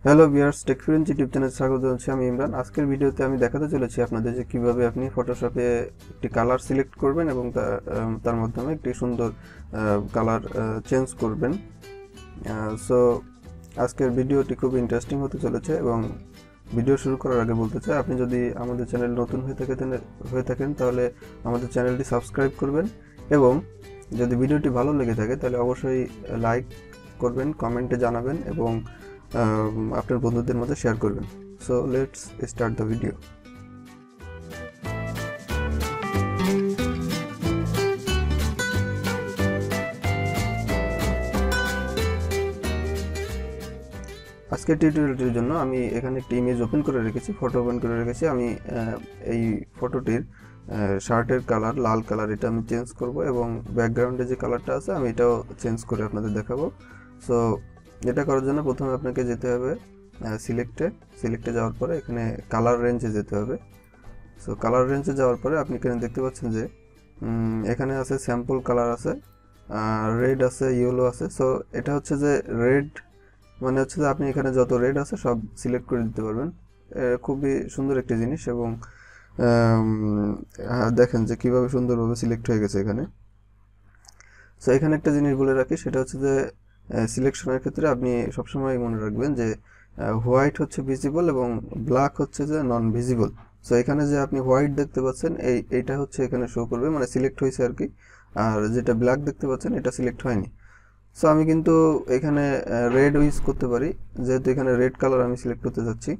Hello viewers, টেকফ্রেন্ডস YouTube চ্যানেলে স্বাগত জানাচ্ছি। আমি ইমরান। আজকের ভিডিওতে আমি দেখাতে চলেছি আপনাদের যে কিভাবে আপনি ফটোশপে একটি কালার সিলেক্ট করবেন এবং তার মাধ্যমে একটি সুন্দর কালার চেঞ্জ করবেন। সো আজকের ভিডিওটি খুব ইন্টারেস্টিং হতে চলেছে এবং ভিডিও শুরু করার আগে বলতে চাই, আপনি যদি আমাদের চ্যানেল নতুন হয়ে থাকেন তাহলে আমাদের চ্যানেলটি সাবস্ক্রাইব করবেন এবং যদি ভিডিওটি ভালো লেগে থাকে তাহলে অবশ্যই লাইক করবেন, কমেন্টে জানাবেন এবং আপনার বন্ধুদের মধ্যে শেয়ার করবেন। So let's start the video. আজকের টিউটোরিয়ালটির জন্য আমি এখানে একটি ইমেজ ওপেন করে রেখেছি, ফটো ওপেন করে রেখেছি। আমি এই ফটোটির শার্টের কালার লাল কালার, এটা আমি চেঞ্জ করব এবং ব্যাকগ্রাউন্ডে যে কালারটা আছে আমি এটাও চেঞ্জ করে আপনাদের দেখাবো। সো এটা করার জন্য প্রথমে আপনাকে যেতে হবে সিলেক্টে যাওয়ার পরে এখানে কালার রেঞ্জে যেতে হবে। সো কালার রেঞ্জে যাওয়ার পরে আপনি এখানে দেখতে পাচ্ছেন যে এখানে আছে স্যাম্পল কালার আছে, রেড আছে, ইয়েলো আছে। সো এটা হচ্ছে যে রেড মানে হচ্ছে যে আপনি এখানে যত রেড আছে সব সিলেক্ট করে দিতে পারবেন। খুবই সুন্দর একটি জিনিস এবং দেখেন যে কিভাবে সুন্দরভাবে সিলেক্ট হয়ে গেছে এখানে। সো এখানে একটা জিনিস বলে রাখি, সেটা হচ্ছে যে সিলেকশনের ক্ষেত্রে আপনি সবসময় মনে রাখবেন যে হোয়াইট হচ্ছে ভিজিবল এবং ব্ল্যাক হচ্ছে যে নন ভিজিবল। সো এখানে যে আপনি হোয়াইট দেখতে পাচ্ছেন এইটা হচ্ছে এখানে শো করবে, মানে সিলেক্ট হয়েছে আর কি। আর যেটা ব্ল্যাক দেখতে পাচ্ছেন এটা সিলেক্ট হয়নি। সো আমি কিন্তু এখানে রেড ইউজ করতে পারি, যেহেতু এখানে রেড কালার আমি সিলেক্ট করতে যাচ্ছি।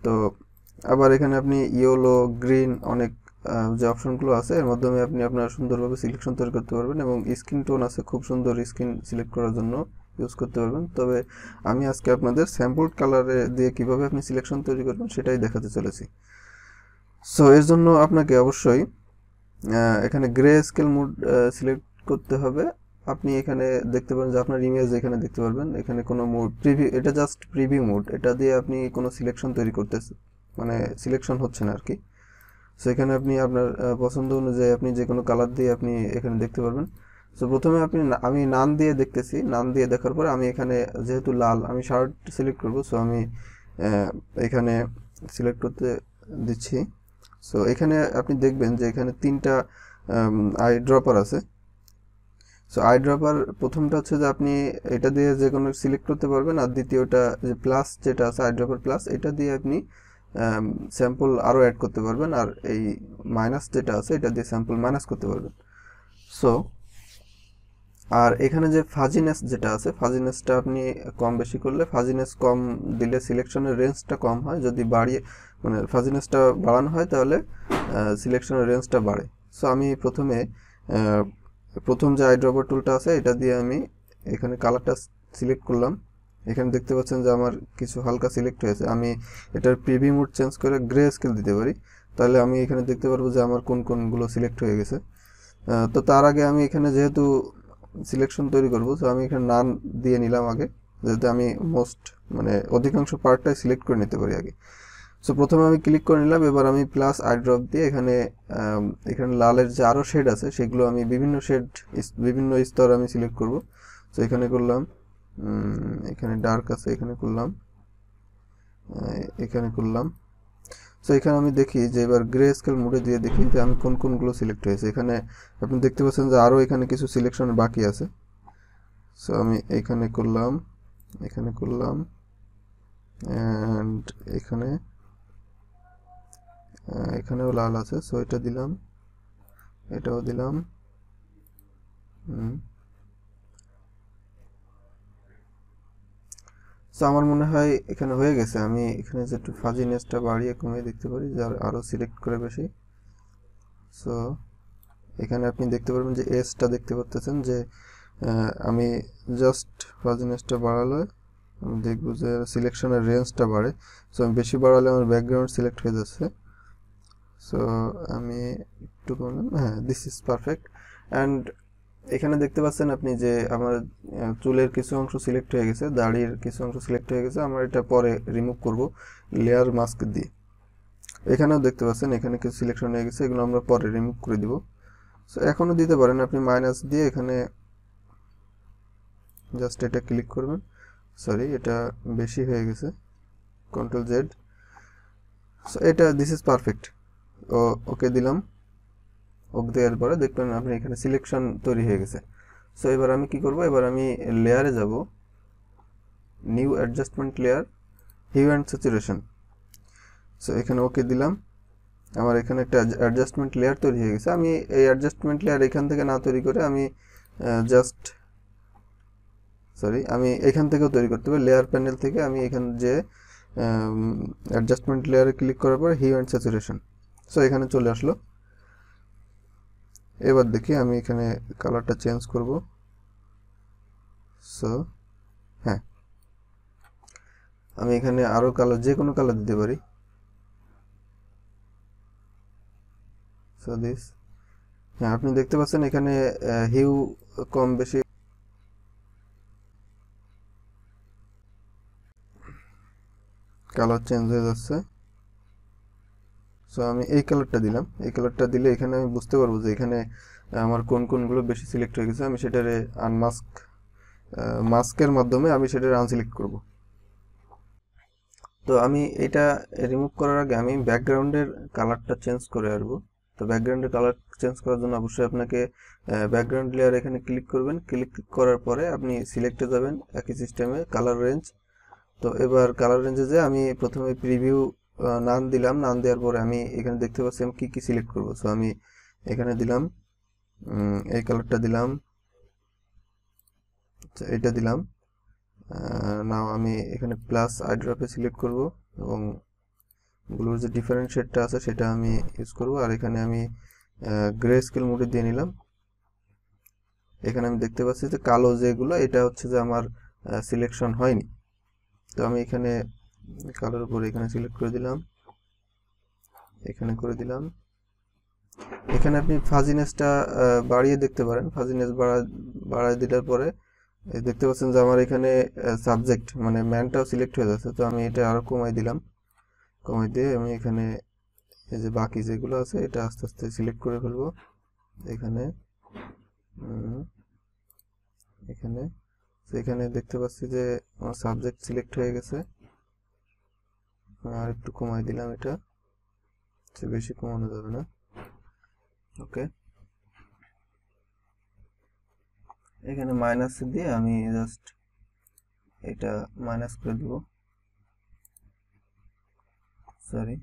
তো আবার এখানে আপনি ইয়েলো, গ্রিন অনেক যে অপশনগুলো আছে এর মাধ্যমে আপনি আপনার সুন্দরভাবে সিলেকশন তৈরি করতে পারবেন এবং স্কিন টোন আছে, খুব সুন্দর স্কিন সিলেক্ট করার জন্য ইউজ করতে পারবেন। তবে আমি আজকে আপনাদের স্যাম্পল কালারে দিয়ে কিভাবে আপনি সিলেকশন তৈরি করবেন সেটাই দেখাতে চলেছি। সো এর জন্য আপনাকে অবশ্যই এখানে গ্রে স্কেল মোড সিলেক্ট করতে হবে। আপনি এখানে দেখতে পারেন যে আপনার ইমেজ এখানে দেখতে পারবেন, এখানে কোনো মোড প্রিভিউ, এটা জাস্ট প্রিভিউ মোড, এটা দিয়ে আপনি কোনো সিলেকশন তৈরি করতেছে মানে সিলেকশন হচ্ছে না আর কি। সো এখানে আপনি আপনার পছন্দ অনুযায়ী আপনি যে কোনো কালার দিয়ে আপনি এখানে দেখতে পারবেন। সো প্রথমে আমি নান দিয়ে দেখতেছি, নান দিয়ে দেখার পরে আমি এখানে যেহেতু লাল আমি শার্ট সিলেক্ট করব, সো আমি এখানে সিলেক্ট করতে দিচ্ছি। সো এখানে আপনি দেখবেন যে এখানে তিনটা আই ড্রপার আছে। সো আই ড্রপার প্রথমটা হচ্ছে যে আপনি এটা দিয়ে যে কোনো সিলেক্ট করতে পারবেন, আর দ্বিতীয়টা যে প্লাস যেটা আছে আই ড্রপার প্লাস, এটা দিয়ে আপনি স্যাম্পল আরও অ্যাড করতে পারবেন, আর এই মাইনাস যেটা আছে এটা দিয়ে স্যাম্পল মাইনাস করতে পারবেন। সো আর এখানে যে ফাজিনেস যেটা আছে, ফাজিনেসটা আপনি কম বেশি করলে, ফাজিনেস কম দিলে সিলেকশনের রেঞ্জটা কম হয়, যদি বাড়িয়ে মানে ফাজিনেসটা বাড়ানো হয় তাহলে সিলেকশনের রেঞ্জটা বাড়ে। সো আমি প্রথম যে আইড্রপার টুলটা আছে এটা দিয়ে আমি এখানে কালারটা সিলেক্ট করলাম। এখানে দেখতে পাচ্ছেন যে আমার কিছু হালকা সিলেক্ট হয়েছে। আমি এটার প্রিভিউ মোড চেঞ্জ করে গ্রে স্কেল দিতে পারি, তাহলে আমি এখানে দেখতে পারবো যে আমার কোনগুলো সিলেক্ট হয়ে গেছে। তো তার আগে আমি এখানে যেহেতু সিলেকশন তৈরি করব, তো আমি এখানে নান দিয়ে নিলাম আগে, যাতে আমি অধিকাংশ পার্টটাই সিলেক্ট করে নিতে পারি আগে। সো প্রথমে আমি ক্লিক করে নিলাম, এবার আমি প্লাস আই ড্রপ দিয়ে এখানে লালের যে আরও শেড আছে সেগুলো আমি বিভিন্ন স্তর আমি সিলেক্ট করব। সো এখানে করলাম, এখানে ডার্ক আছে এখানে করলাম, এখানে করলাম। সো এখানে আমি দেখি যে এবার গ্রে স্কেল মোডে দিয়ে দেখি যে আমি কোনগুলো সিলেক্ট হয়েছে। এখানে আপনি দেখতে পাচ্ছেন যে আরও এখানে কিছু সিলেকশন বাকি আছে। সো আমি এখানে করলাম অ্যান্ড এখানেও লাল আছে, সো এটা দিলাম, এটাও দিলাম। সো আমার মনে হয় এখানে হয়ে গেছে। আমি এখানে যে একটু ফাজিনেসটা বাড়িয়ে কমিয়ে দেখতে পারি যে আরও সিলেক্ট করে বেশি। সো এখানে আপনি দেখতে পারবেন যে এসটা দেখতে পাচ্ছেন যে আমি জাস্ট ফাজিনেসটা বাড়ালে আমি দেখবো যে সিলেকশনের রেঞ্জটা বাড়ে। সো আমি বেশি বাড়ালে আমার ব্যাকগ্রাউন্ড সিলেক্ট হয়ে যাচ্ছে। সো আমি একটু করলাম, হ্যাঁ, দিস ইজ পারফেক্ট। অ্যান্ড এখানে দেখতে পাচ্ছেন আপনি যে আমার চুলের কিছু অংশ সিলেক্ট হয়ে গেছে, দাড়ির কিছু অংশ সিলেক্ট হয়ে গেছে। আমরা এটা পরে রিমুভ করব লেয়ার মাস্ক দিয়ে। এখানেও দেখতে পাচ্ছেন এখানে কিছু সিলেকশন হয়ে গেছে, এগুলো আমরা পরে রিমুভ করে দিব। সো এখনও দিতে পারেন আপনি মাইনাস দিয়ে, এখানে জাস্ট এটা ক্লিক করবেন। সরি, এটা বেশি হয়ে গেছে, কন্ট্রোল জেড। সো এটা দিস ইজ পারফেক্ট। ওকে দিলাম। ওকে দেওয়ার পরে দেখবেন আপনি এখানে সিলেকশন তৈরি হয়ে গেছে। সো এবার আমি কি করব, এবার আমি লেয়ারে যাব, new adjustment layer, hue and saturation. So এখানে ওকে দিলাম। আমার এখানে একটা অ্যাডজাস্টমেন্ট লেয়ার তৈরি হয়ে গেছে। আমি এই অ্যাডজাস্টমেন্ট লেয়ার এখান থেকে না তৈরি করে আমি আমি এখান থেকেও তৈরি করতে পারি, লেয়ার প্যানেল থেকে। আমি এখানে যে অ্যাডজাস্টমেন্ট লেয়ারে ক্লিক করার পর হিউ অ্যান্ড স্যাচুরেশন, সো এখানে চলে আসলো। এবার দেখি আমি এখানে কালারটা চেঞ্জ করব। সো হ্যাঁ, আমি এখানে আরও কালার, যে কোনো কালার দিতে পারি। সো দিস, হ্যাঁ আপনি দেখতে পাচ্ছেন এখানে হিউ কম বেশি কালার চেঞ্জ হয়ে যাচ্ছে। সো আমি এই কালারটা দিলাম। এই কালারটা দিলে এখানে আমি বুঝতে পারবো যে এখানে আমার কোনগুলো বেশি সিলেক্ট হয়ে গেছে। আমি সেটারে মাস্কের মাধ্যমে আমি সেটারে আনসিলেক্ট করব। তো আমি এটা রিমুভ করার আগে আমি ব্যাকগ্রাউন্ডের কালারটা চেঞ্জ করে আসবো। তো ব্যাকগ্রাউন্ডের কালার চেঞ্জ করার জন্য অবশ্যই আপনাকে ব্যাকগ্রাউন্ড লেয়ার এখানে ক্লিক করবেন। ক্লিক করার পরে আপনি সিলেক্টে যাবেন, একই সিস্টেমে কালার রেঞ্জ। তো এবার কালার রেঞ্জে যে আমি প্রথমে প্রিভিউ নাম দিলাম। নাম দেওয়ার পরে আমি এখানে দেখতে পাচ্ছি আমি কি সিলেক্ট করব। সো আমি এখানে দিলাম, এই কালারটা দিলাম, এটা দিলাম। নাও আমি এখানে প্লাস আইড্রপে সিলেক্ট করব এবং ব্লুর যে ডিফারেন্ট শেডটা আছে সেটা আমি ইউজ করব। আর এখানে আমি গ্রে স্কেল মোডে দিয়ে নিলাম। এখানে আমি দেখতে পাচ্ছি যে কালো যেগুলো, এটা হচ্ছে যে আমার সিলেকশন হয়নি। তো আমি এখানে কালোর উপরে এখানে সিলেক্ট করে দিলাম, এখানে করে দিলাম। এখানে আপনি ফাজিনেসটা বাড়িয়ে দেখতে পারেন। ফাজিনেস বাড়ায় দেওয়ার পরে দেখতে পাচ্ছেন যে আমার এখানে সাবজেক্ট মানে ম্যানটাও সিলেক্ট হয়ে যাচ্ছে। তো আমি এটা আরো কমাই দিলাম। কমাই দিয়ে আমি এখানে এই যে বাকি যেগুলো আছে এটা আস্তে আস্তে সিলেক্ট করে ফেলবো। এখানে এখানে এখানে দেখতে পাচ্ছি যে আমার সাবজেক্ট সিলেক্ট হয়ে গেছে। আর একটু কমাই দিলাম, এটা বেশি কমানো যাবে না। ওকে, এখানে মাইনাস দিয়ে আমি জাস্ট এটা মাইনাস করে দিব। সরি,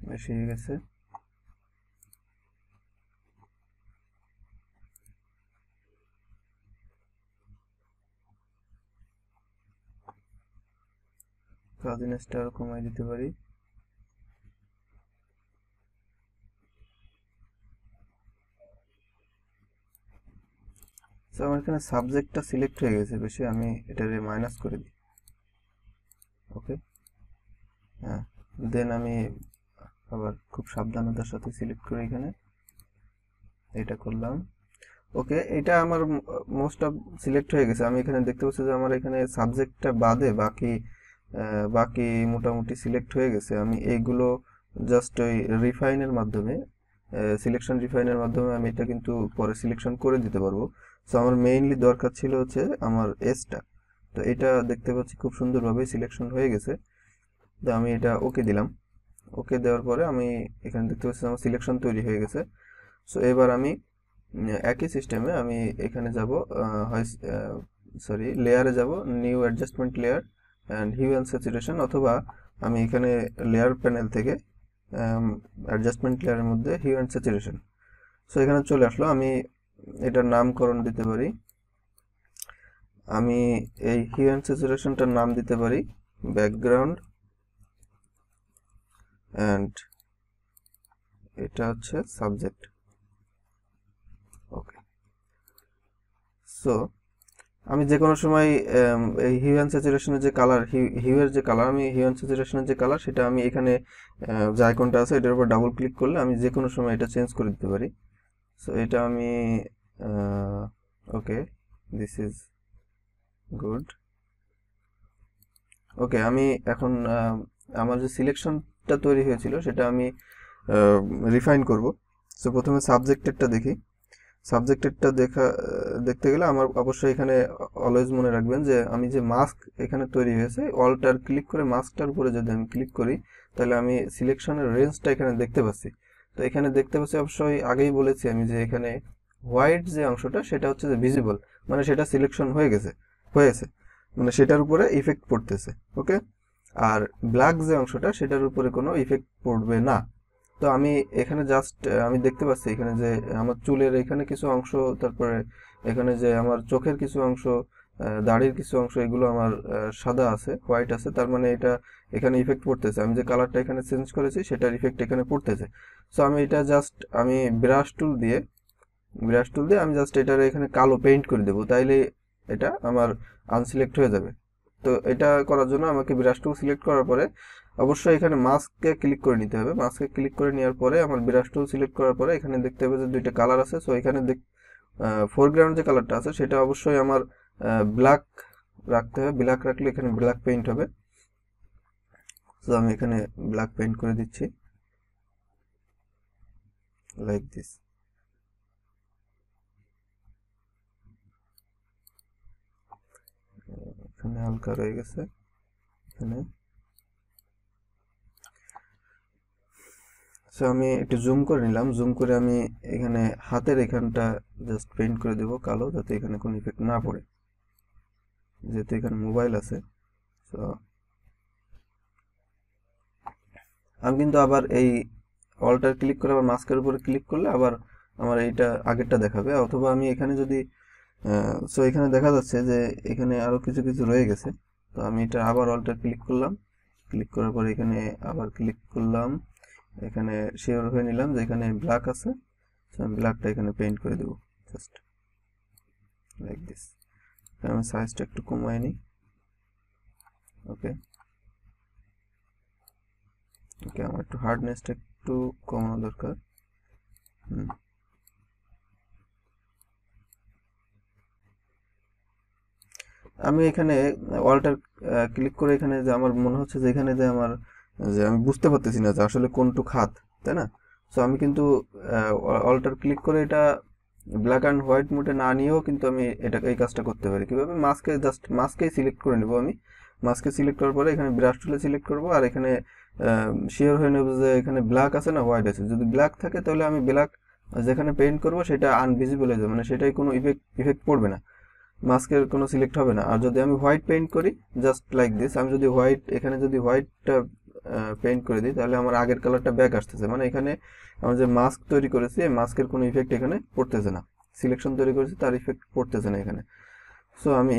বেশি হয়ে গেছে। ফাজিনেসটা আরো কমাই দিতে পারি। তো আমার এখানে সাবজেক্টটা সিলেক্ট হয়ে গেছে বেশি, আমি এটারে মাইনাস করে দিই। ওকে, হ্যাঁ, দেন আমি আবার খুব সাবধানতার সাথে সিলেক্ট করে এখানে এটা করলাম। ওকে, এটা আমার মোস্ট অফ সিলেক্ট হয়ে গেছে। আমি এখানে দেখতে পাচ্ছি যে আমার এখানে সাবজেক্টটা বাদে বাকি মোটামুটি সিলেক্ট হয়ে গেছে। আমি এইগুলো জাস্ট ওই রিফাইনের মাধ্যমে, সিলেকশন রিফাইনের মাধ্যমে আমি এটা কিন্তু পরে সিলেকশন করে দিতে পারবো। সো আমার মেইনলি দরকার ছিল হচ্ছে আমার এসটা। তো এটা দেখতে পাচ্ছি খুব সুন্দরভাবে সিলেকশন হয়ে গেছে। তো আমি এটা ওকে দিলাম। ওকে দেওয়ার পরে আমি এখানে দেখতে পাচ্ছি আমার সিলেকশন তৈরি হয়ে গেছে। সো এবার আমি একই সিস্টেমে আমি এখানে যাব, লেয়ারে যাব, new adjustment layer and hue and saturation, অথবা আমি এখানে লেয়ার প্যানেল থেকে অ্যাডজাস্টমেন্ট লেয়ারের মধ্যে হিউ অ্যান্ড স্যাচুরেশন। সো এখানে চলে আসলো। আমি এটার নামকরণ দিতে পারি। আমি এই হিউ অ্যান্ড স্যাচুরেশনটার নাম দিতে পারি ব্যাকগ্রাউন্ড, অ্যান্ড এটা হচ্ছে সাবজেক্ট। ওকে, সো আমি যে কোনো সময় এই হিউ অ্যান্ড স্যাচুরেশনের যে কালার, হিউয়ের যে কালার, আমি হিউ অ্যান্ড স্যাচুরেশনের যে কালার সেটা আমি এখানে যে আইকনটা আছে এটার উপর ডাবল ক্লিক করলে আমি যে কোনো সময় এটা চেঞ্জ করে দিতে পারি। সো এটা আমি ওকে, দিস ইজ গুড। ওকে, আমি এখন আমার যে সিলেকশনটা তৈরি হয়েছিল সেটা আমি রিফাইন করব। সো প্রথমে সাবজেক্টেরটা দেখি। সাবজেক্টেডটা দেখতে গেলে আমার অবশ্যই এখানে অলওয়েজ মনে রাখবেন যে আমি যে মাস্ক এখানে তৈরি হয়েছে, অল্টার ক্লিক করে মাস্কটার উপরে যদি আমি ক্লিক করি তাহলে আমি সিলেকশনের রেঞ্জটা এখানে দেখতে পাচ্ছি। তো এখানে দেখতে পাচ্ছি, অবশ্যই আগেই বলেছি আমি যে এখানে হোয়াইট যে অংশটা সেটা হচ্ছে যে ভিজিবল, মানে সেটা সিলেকশন হয়েছে মানে সেটার উপরে ইফেক্ট পড়তেছে। ওকে, আর ব্ল্যাক যে অংশটা সেটার উপরে কোনো ইফেক্ট পড়বে না। তো আমি এখানে জাস্ট আমি দেখতে পাচ্ছি এখানে যে আমার চুলের এখানে কিছু অংশ, তারপরে এখানে যে আমার চোখের কিছু অংশ, দাড়ির কিছু অংশ, এগুলো আমার সাদা আছে, হোয়াইট আছে, তার মানে এটা এখানে ইফেক্ট পড়তেছে। আমি যে কালারটা এখানে চেঞ্জ করেছি সেটার ইফেক্ট এখানে পড়তেছে। সো আমি এটা জাস্ট আমি ব্রাশ টুল দিয়ে আমি জাস্ট এটার এখানে কালো পেইন্ট করে দেবো, তাইলে এটা আমার আনসিলেক্ট হয়ে যাবে। তো এটা করার জন্য আমাকে ব্রাশ টুল সিলেক্ট করার পরে অবশ্যই এখানে মাস্ককে ক্লিক করে নিতে হবে। মাস্কে ক্লিক করে নেওয়ার পরে আমার ব্রাশ টুল সিলেক্ট করার পরে এখানে দেখতে হবে যে দুইটা কালার আছে। সো এখানে ফোরগ্রাউন্ড যে কালারটা আছে সেটা অবশ্যই আমার ব্ল্যাক রাখতে হবে। ব্ল্যাক রাখলে এখানে ব্ল্যাক পেইন্ট হবে। সো আমি এখানে ব্ল্যাক পেইন্ট করে দিচ্ছি, লাইক দিস। এখানে হালকা রয়ে গেছে এখানে। সো আমি একটু জুম করে নিলাম, জুম করে আমি এখানে হাতের এখানটা জাস্ট পেইন্ট করে দেবো কালো, যাতে এখানে কোনো ইফেক্ট না পড়ে, যেহেতু এখানে মোবাইল আছে। সো আমি কিন্তু আবার এই অল্টার ক্লিক করে আবার মাস্কের উপরে ক্লিক করলে আবার আমার এইটা আগেরটা দেখাবে, অথবা আমি এখানে যদি সো এখানে দেখা যাচ্ছে যে এখানে আরো কিছু কিছু রয়ে গেছে। তো আমি এটা আবার অল্টার ক্লিক করলাম, ক্লিক করার পর এখানে আবার ক্লিক করলাম, এখানে শিওর হয়ে নিলাম যে এখানে ব্ল্যাক আছে। আমি ব্ল্যাকটা এখানে পেইন্ট করে দেবো জাস্ট লাইক দিস। আমি সাইজটা একটু কমাই নিই। ওকে ওকে, আমার একটু হার্ডনেসটা একটু কমানো দরকার। আমি এখানে অল্টার ক্লিক করে এখানে যে আমার মনে হচ্ছে যে এখানে যে আমার যে আমি বুঝতে পারতেছি না যে আসলে কোনটুক হাত, তাই না? সো আমি কিন্তু অল্টার ক্লিক করে এটা ব্ল্যাক অ্যান্ড হোয়াইট মোডে না নিয়েও কিন্তু আমি এটা এই কাজটা করতে পারি। কিভাবে? মাস্কেই সিলেক্ট করে নেব আমি। মাস্কে সিলেক্ট করার পরে এখানে ব্রাশ টুলে সিলেক্ট করব, আর এখানে শিওর হয়ে নেব যে এখানে ব্ল্যাক আছে না হোয়াইট আছে। যদি ব্ল্যাক থাকে তাহলে আমি ব্ল্যাক যেখানে পেইন্ট করব সেটা আনভিজিবল হয়ে যাবে, মানে সেটাই কোনো ইফেক্ট পড়বে না, মাস্কের কোনো সিলেক্ট হবে না। আর যদি আমি হোয়াইট পেইন্ট করি জাস্ট লাইক দিস, আমি যদি এখানে যদি হোয়াইটটা পেইন্ট করে দিই তাহলে আমার আগের কালারটা ব্যাক আসতেছে, মানে এখানে আমরা যে মাস্ক তৈরি করেছি এই মাস্কের কোনো ইফেক্ট এখানে পড়তেছে না, সিলেকশন তৈরি করেছি তার ইফেক্ট পড়তেছে না এখানে। সো আমি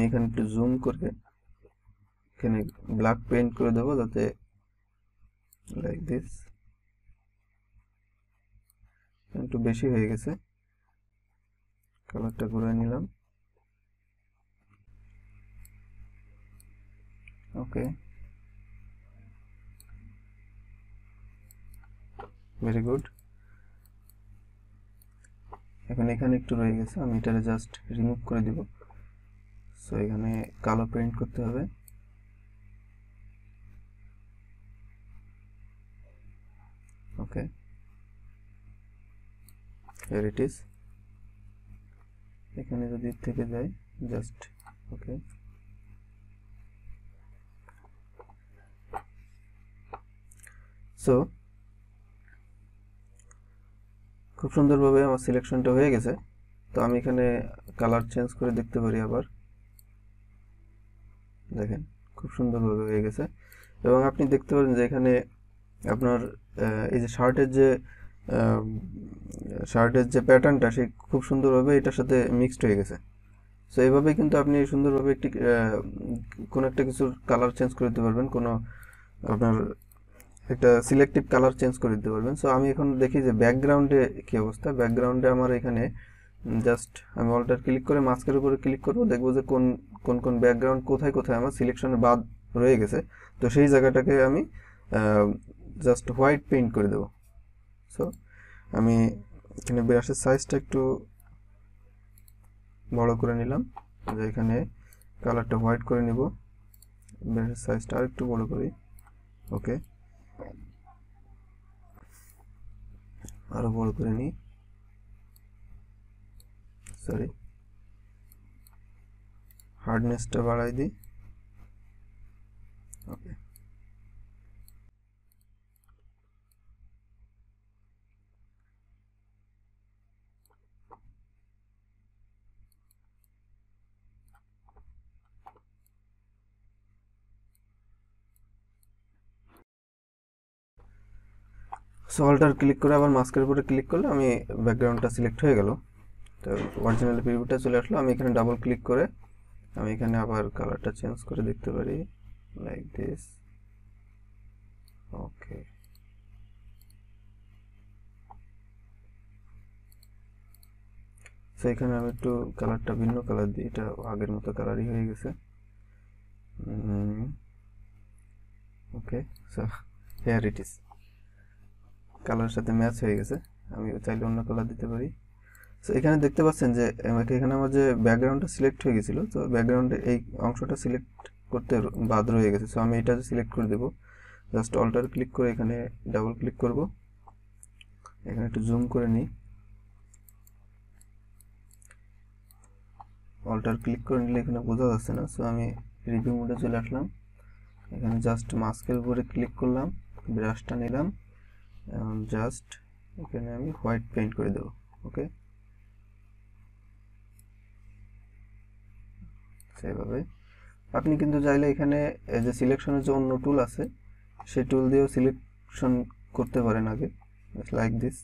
এখানে একটু জুম করে এখানে ব্ল্যাক পেইন্ট করে দেবো, যাতে লাইক দিস। একটু বেশি হয়ে গেছে, কালারটা ঘুরিয়ে নিলাম। ওকে, ভেরি গুড। এখন এখানে একটু রয়ে গেছে, আমি এটারে জাস্ট রিমুভ করে দিব। সো এখানে কালো পেইন্ট করতে হবে। ওকে, here it is। এখানে যদি থেকে যায় জাস্ট ওকে। সো খুব সুন্দরভাবে আমার সিলেকশনটা হয়ে গেছে। তো আমি এখানে কালার চেঞ্জ করে দেখতে পারি আবার, দেখেন খুব সুন্দরভাবে হয়ে গেছে। এবং আপনি দেখতে পারেন যে এখানে আপনার এই যে শার্টের যে প্যাটার্নটা সেই খুব সুন্দরভাবে এটার সাথে মিক্সড হয়ে গেছে। সো এইভাবে কিন্তু আপনি সুন্দরভাবে একটি কোনো একটা কিছুর কালার চেঞ্জ করে দিতে পারবেন, কোনো আপনার একটা সিলেক্টিভ কালার চেঞ্জ করে দিতে পারবেন। সো আমি এখন দেখি যে ব্যাকগ্রাউন্ডে কী অবস্থা। ব্যাকগ্রাউন্ডে আমার এখানে জাস্ট আমি অল্টার ক্লিক করে মাস্কের উপরে ক্লিক করব, দেখবো যে কোন কোন কোন ব্যাকগ্রাউন্ড কোথায় কোথায় আমার সিলেকশনের বাদ রয়ে গেছে। তো সেই জায়গাটাকে আমি জাস্ট হোয়াইট পেইন্ট করে দেবো। সো আমি এখানে ব্রাশের সাইজটা একটু বড় করে নিলাম, যে এখানে কালারটা হোয়াইট করে নিব, ব্রাশের সাইজটা আর একটু বড় করি। ওকে, আরো বড় করে নিই, সরি হার্ডনেসটা বাড়াই দিই। ওকে, সো অল্টার ক্লিক করে আবার মাস্কের উপরে ক্লিক করলে আমি ব্যাকগ্রাউন্ডটা সিলেক্ট হয়ে গেল। তো অরিজিনাল প্রিভিউটা চলে আসলো। আমি এখানে ডাবল ক্লিক করে আমি এখানে আবার কালারটা চেঞ্জ করে দেখতে পারি, লাইক দিস। ওকে, সো এখানে আমি একটু কালারটা ভিন্ন কালার দিই, এটা আগের মতো কালারই হয়ে গেছে। ওকে, সো হেয়ার ইট ইজ, কালারের সাথে ম্যাচ হয়ে গেছে। আমি চাইলে অন্য কালার দিতে পারি। সো এখানে দেখতে পাচ্ছেন যে এখানে আমার যে ব্যাকগ্রাউন্ডটা সিলেক্ট হয়ে গেছিলো, তো ব্যাকগ্রাউন্ডে এই অংশটা সিলেক্ট করতে বাদ রয়ে গেছে। সো আমি এটা সিলেক্ট করে দেবো, জাস্ট অল্টার ক্লিক করে এখানে ডাবল ক্লিক করব, এখানে একটু জুম করে নিই। অল্টার ক্লিক করে নিলে এখানে বোঝা যাচ্ছে না, সো আমি রিভিউ মোডে চলে আসলাম। এখানে জাস্ট মাস্কের উপরে ক্লিক করলাম, ব্রাশটা নিলাম এবং জাস্ট এখানে আমি হোয়াইট পেইন্ট করে দেবো। ওকে, সেভাবে আপনি কিন্তু চাইলে এখানে যে সিলেকশনের যে অন্য টুল আছে সেই টুল দিয়েও সিলেকশন করতে পারেন আগে, লাইক দিস।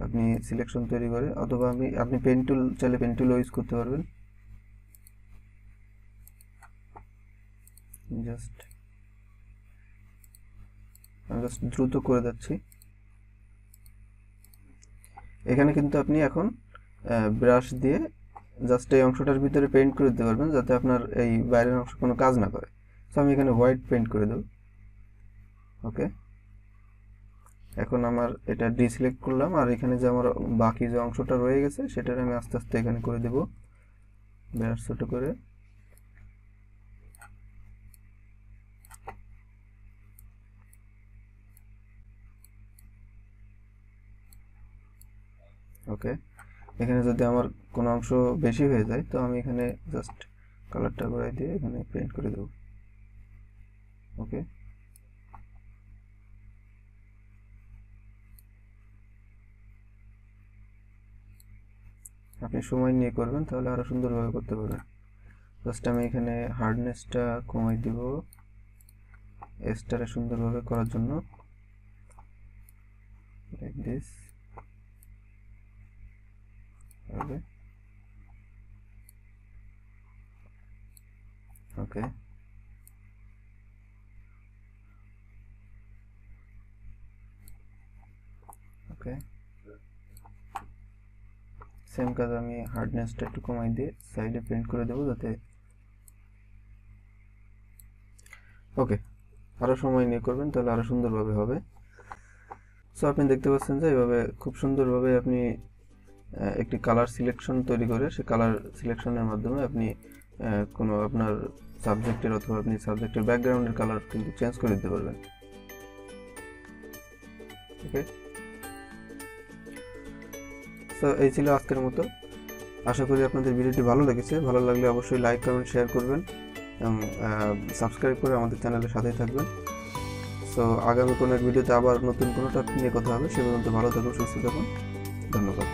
আপনি সিলেকশন তৈরি করে, অথবা আপনি পেন টুল চাইলে পেন টুলও ইউজ করতে পারবেন। আমি জাস্ট দ্রুত করে যাচ্ছি। এখানে কিন্তু আপনি এখন ব্রাশ দিয়ে জাস্ট এই অংশটার ভিতরে পেইন্ট করে দিতে পারবেন, যাতে আপনার এই বাইরের অংশ কোনো কাজ না করে। সো আমি এখানে হোয়াইট পেইন্ট করে দেব। ওকে, এখন আমার এটা ডিসিলেক্ট করলাম, আর এখানে যে আমার বাকি যে অংশটা রয়ে গেছে সেটার আমি আস্তে আস্তে এখানে করে দেব, ব্রাশ ছোট করে। ওকে, এখানে যদি আমার কোনো অংশ বেশি হয়ে যায় তো আমি এখানে জাস্ট কালারটা বাড়াই দিয়ে এখানে পেইন্ট করে দেব। ওকে, আপনি সময় নিয়ে করবেন, তাহলে আরো সুন্দরভাবে করতে পারবেন। জাস্ট আমি এখানে হার্ডনেসটা কমাই দিব এস্টারে সুন্দরভাবে করার জন্য, like this. Okay, okay, okay, same কাজ আমি হার্ডনেসটা একটু কমাই দিয়ে সাইডে পেইন্ট করে দেবো যাতে। ওকে, আরও সময় নিয়ে করবেন তাহলে আরও সুন্দরভাবে হবে। সো আপনি দেখতে পাচ্ছেন যে এভাবে খুব সুন্দরভাবে আপনি একটি কালার সিলেকশন তৈরি করে সেই কালার সিলেকশনের মাধ্যমে আপনি কোনো আপনার সাবজেক্টের অথবা আপনি সাবজেক্টের ব্যাকগ্রাউন্ডের কালার কিন্তু চেঞ্জ করে দিতে পারবেন। ওকে, সো এই ছিল আজকের মতো। আশা করি আপনাদের ভিডিওটি ভালো লেগেছে। ভালো লাগলে অবশ্যই লাইক, কমেন্ট, শেয়ার করবেন এবং সাবস্ক্রাইব করে আমাদের চ্যানেলের সাথেই থাকবেন। সো আগামী কোনো এক ভিডিওতে আবার নতুন কোনো টপিক নিয়ে কথা হবে। সে পর্যন্ত ভালো থাকুন, সুস্থ থাকুন। ধন্যবাদ।